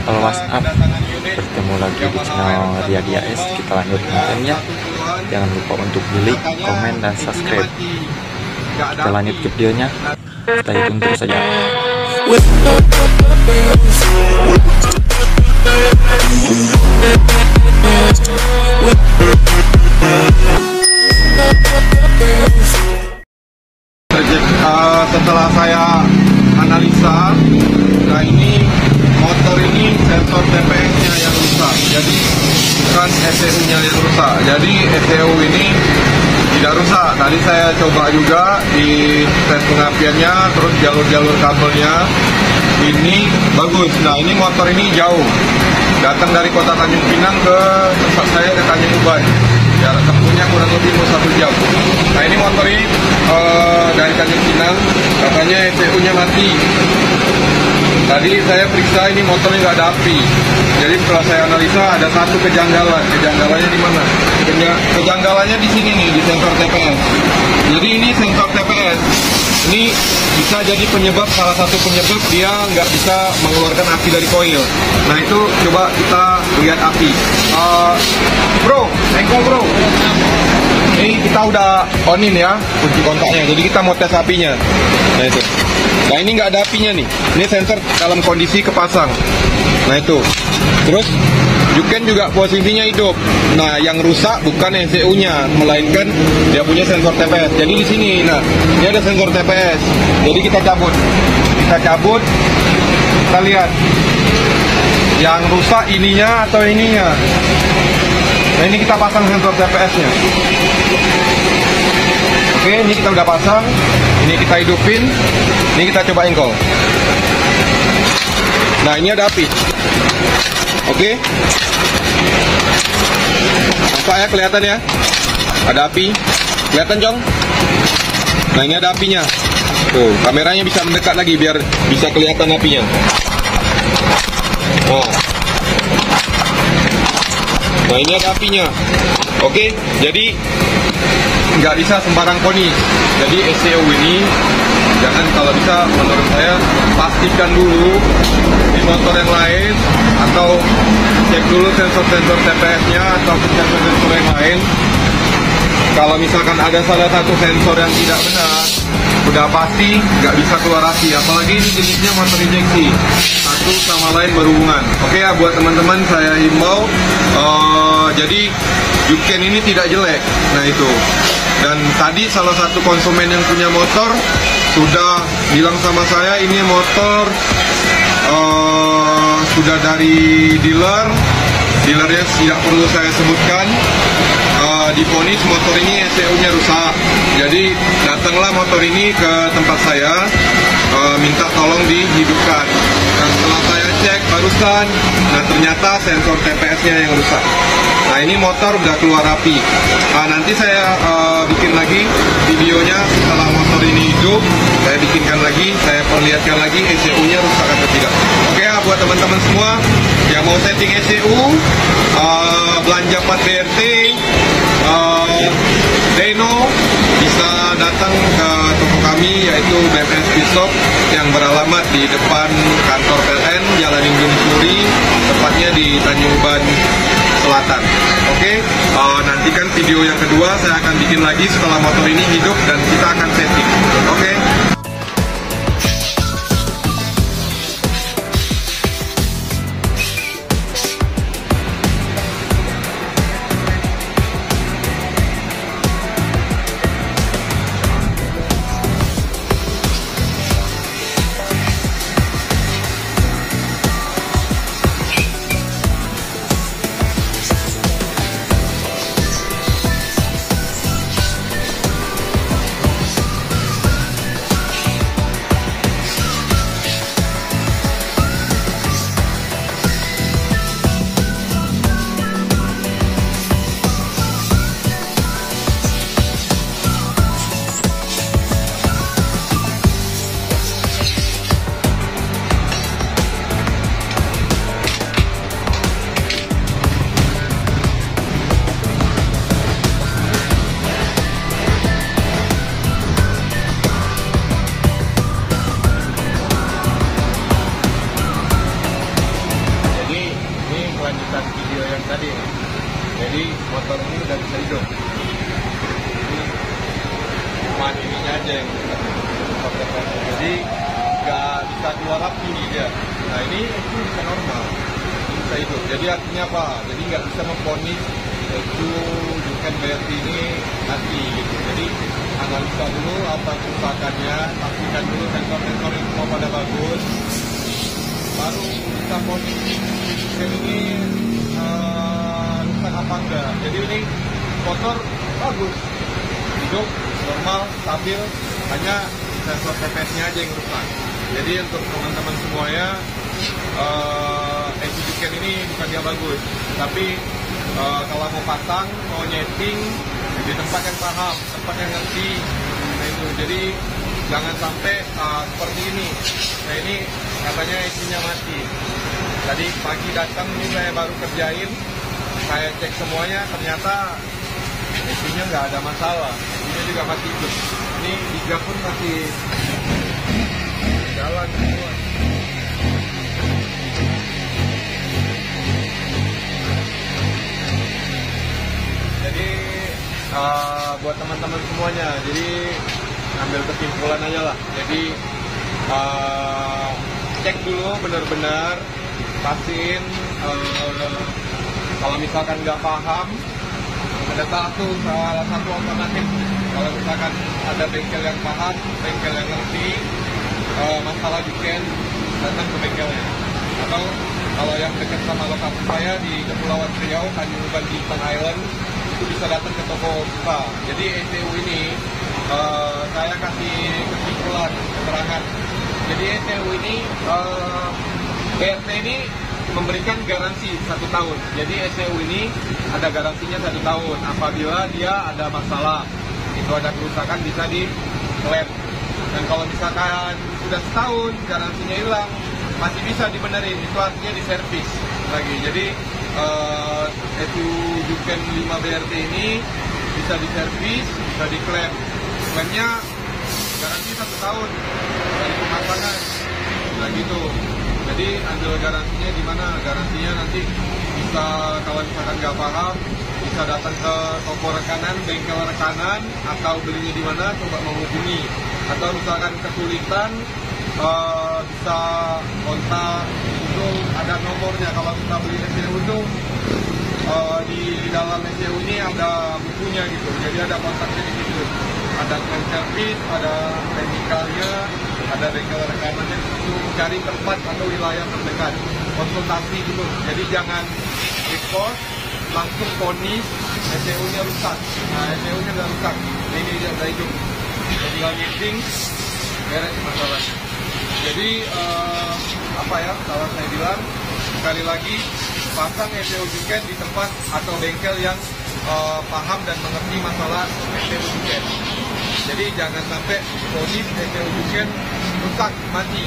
Halo WhatsApp, bertemu lagi di channel Riyadi AS. Kita lanjut kontennya. Jangan lupa untuk like, komen, dan subscribe. Kita lanjut ke videonya. Stay tune terus saja. Setelah saya analisa, nah ini motor ini sensor TPS-nya yang rusak, jadi bukan ECU-nya yang rusak. Jadi ECU ini tidak rusak. Tadi saya coba juga di tes pengapiannya, terus jalur-jalur kabelnya ini bagus. Nah ini motor ini jauh, datang dari kota Tanjung Pinang ke tempat saya ke Tanjung Uban. Jarak tempuhnya kurang lebih 1 jam. Nah ini motor ini dari Tanjung Pinang, katanya ECU-nya mati. Tadi saya periksa, ini motornya nggak ada api. Jadi setelah saya analisa ada satu kejanggalan. Kejanggalannya di mana? Kejanggalannya di sini nih, di sensor TPS. Jadi ini sensor TPS. Ini bisa jadi penyebab, salah satu penyebab dia nggak bisa mengeluarkan api dari koil. Nah itu coba kita lihat api. Bro, engkol bro. Ini kita udah onin ya kunci kontaknya. Jadi kita mau tes apinya. Nah itu. Nah ini nggak ada apinya nih. Ini sensor dalam kondisi kepasang. Nah itu. Terus Juken juga posisinya hidup. Nah yang rusak bukan ECU-nya, melainkan dia punya sensor TPS. Jadi di sini, nah ini ada sensor TPS. Jadi kita cabut. Kita lihat yang rusak ininya atau ininya. Nah ini kita pasang sensor TPS-nya. Oke, ini kita udah pasang. Ini kita hidupin. Ini kita coba engkol. Nah ini ada api. Oke. Nampak ya, kelihatan ya? Ada api. Kelihatan Jong? Nah ini ada apinya. Tuh, kameranya bisa mendekat lagi biar bisa kelihatan apinya. Nah ini ada apinya. Oke, jadi nggak bisa sembarang ponis. Jadi ECU ini jangan, kalau bisa menurut saya pastikan dulu di motor yang lain, atau cek dulu sensor-sensor TPS-nya atau sensor-sensor yang lain. Kalau misalkan ada salah satu sensor yang tidak benar, udah pasti nggak bisa keluar api. Apalagi ini jenisnya motor injeksi, satu sama lain berhubungan. Oke ya, buat teman-teman saya himbau, jadi Juken ini tidak jelek. Nah itu. Dan tadi salah satu konsumen yang punya motor sudah bilang sama saya, ini motor sudah dari dealernya tidak perlu saya sebutkan, diponis motor ini ECU-nya rusak. Jadi datanglah motor ini ke tempat saya, minta tolong dihidupkan. Dan setelah saya cek barusan, nah ternyata sensor TPS-nya yang rusak. Nah ini motor udah keluar api. Nanti saya bikin lagi videonya setelah motor ini hidup. Saya bikinkan lagi, saya perlihatkan lagi ECU-nya rusak atau tidak. Oke ya, buat teman-teman semua yang mau setting ECU, belanja part BRT, Deno, bisa datang ke toko kami, yaitu BMS Shop yang beralamat di depan kantor PLN Jalan Inggris Suri, tepatnya di Tanjung Uban Selatan. Oke, nantikan video yang kedua, saya akan bikin lagi setelah motor ini hidup dan kita akan setting. Oke. lanjutan video yang tadi. Jadi motor ini udah bisa hidup. Ini cuma ininya aja yang jadi nggak bisa keluar api dia. Nah ini itu bisa normal, ini bisa hidup. Jadi artinya apa? Jadi nggak bisa memponis itu bukan BRT ini nanti gitu. Jadi analisa dulu apa kerusakannya, pastikan dulu sensor-sensor itu semua pada bagus, baru kita ponis sistem ini rusak apa enggak. Jadi ini motor bagus, hidup, normal, stabil, hanya sensor TPS-nya aja yang rusak. Jadi untuk teman-teman semuanya, Duken ini bukan dia bagus, tapi kalau mau pasang, mau nyeting di tempat yang paham, tempat yang ngerti, nah itu. Jadi jangan sampai seperti ini. Nah ini katanya isinya mati. Tadi pagi datang ini saya baru kerjain, saya cek semuanya, ternyata isinya nggak ada masalah. Ini juga mati hidup. Ini liga pun masih jalan semua. Jadi buat teman-teman semuanya, jadi ambil kesimpulan aja lah. Jadi cek dulu benar-benar, pastiin kalau misalkan nggak paham, ada salah satu alternatif. Kalau misalkan ada bengkel yang paham, bengkel yang ngerti masalah Duken, datang ke bengkelnya. Atau kalau yang dekat sama lokasi saya di Kepulauan Riau, Tanjung Uban di Eastern Island, itu bisa datang ke toko kita. Jadi ECU ini saya kasih kesimpulan, keterangan. Jadi ECU ini BRT ini memberikan garansi 1 tahun. Jadi ECU ini ada garansinya 1 tahun. Apabila dia ada masalah, itu ada kerusakan, bisa diklaim. Dan kalau misalkan sudah setahun garansinya hilang, masih bisa dibenerin, itu artinya diservis lagi. Jadi ECU Duken 5 BRT ini bisa diservis, bisa diklaim. Klaimnya garansi 1 tahun dari pemasangan. Nah gitu. Jadi ambil garansinya di mana? Garansinya nanti bisa, kalau misalkan nggak paham, bisa datang ke toko rekanan, bengkel rekanan, atau belinya di mana, coba menghubungi. Atau misalkan kesulitan, bisa kontak, itu ada nomornya. Kalau kita beli ECU itu di dalam ECU ini ada bukunya gitu, jadi ada kontaknya di situ. Ada claim service, ada teknikalnya, ada bengkel rekanannya di situ. Cari tempat atau wilayah terdekat, konsultasi dulu. Jadi jangan repost langsung ponis ECU-nya rusak. Nah ECU-nya udah rusak, ini dia udah hidup. Tinggal meeting, beres masalahnya. Jadi apa ya, kalau saya bilang sekali lagi, pasang ECU Duken di tempat atau bengkel yang paham dan mengerti masalah ECU Duken. Jadi jangan sampai ponis ECU Duken rusak, mati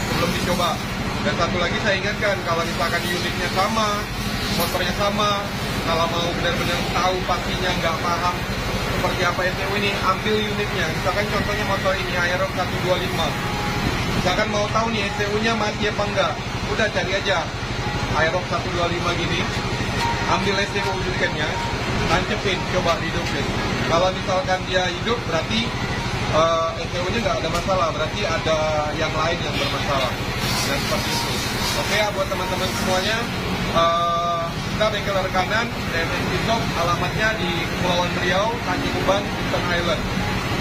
sebelum dicoba. Dan satu lagi saya ingatkan, kalau misalkan unitnya sama, motornya sama, kalau mau benar-benar tahu pastinya nggak paham seperti apa ECU ini, ambil unitnya. Misalkan contohnya motor ini Aerox 125. Misalkan mau tahu nih ECU-nya mati apa enggak, udah cari aja Aerox 125 gini, ambil ECU Duken-nya, tancepin, coba hidupin. Kalau misalkan dia hidup, berarti ECU-nya nggak ada masalah, berarti ada yang lain yang bermasalah. Dan seperti itu. Oke ya, buat teman-teman semuanya, kita bengkel rekanan DMS Shop, alamatnya di Kepulauan Riau, Tanjung Uban, Eastern Island.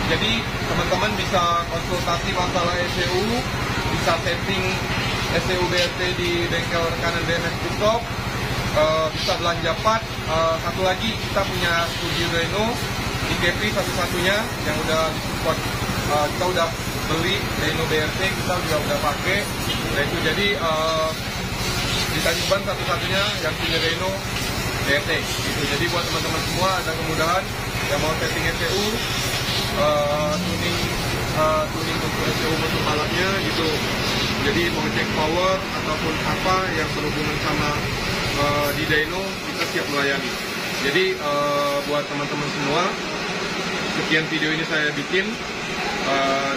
Jadi teman-teman bisa konsultasi masalah ECU, bisa setting ECU BRT di bengkel rekanan DMS Shop, bisa belanja part. Satu lagi, kita punya studio Reno di Kepri, satu-satunya yang udah disupport. Kita udah beli Reno BRT, kita juga udah pakai. Nah itu jadi di Tanjung Uban satu-satunya yang punya Reno BRT gitu. Jadi buat teman-teman semua ada kemudahan yang mau setting ECU, tuning untuk ECU motor balapnya gitu. Jadi mau cek power ataupun apa yang berhubungan sama di dyno, kita siap melayani. Jadi buat teman-teman semua, sekian video ini saya bikin,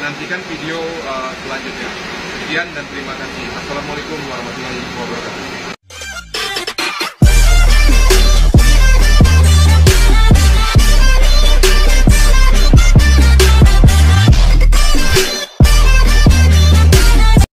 nantikan video selanjutnya. Sekian dan terima kasih. Assalamualaikum warahmatullahi wabarakatuh.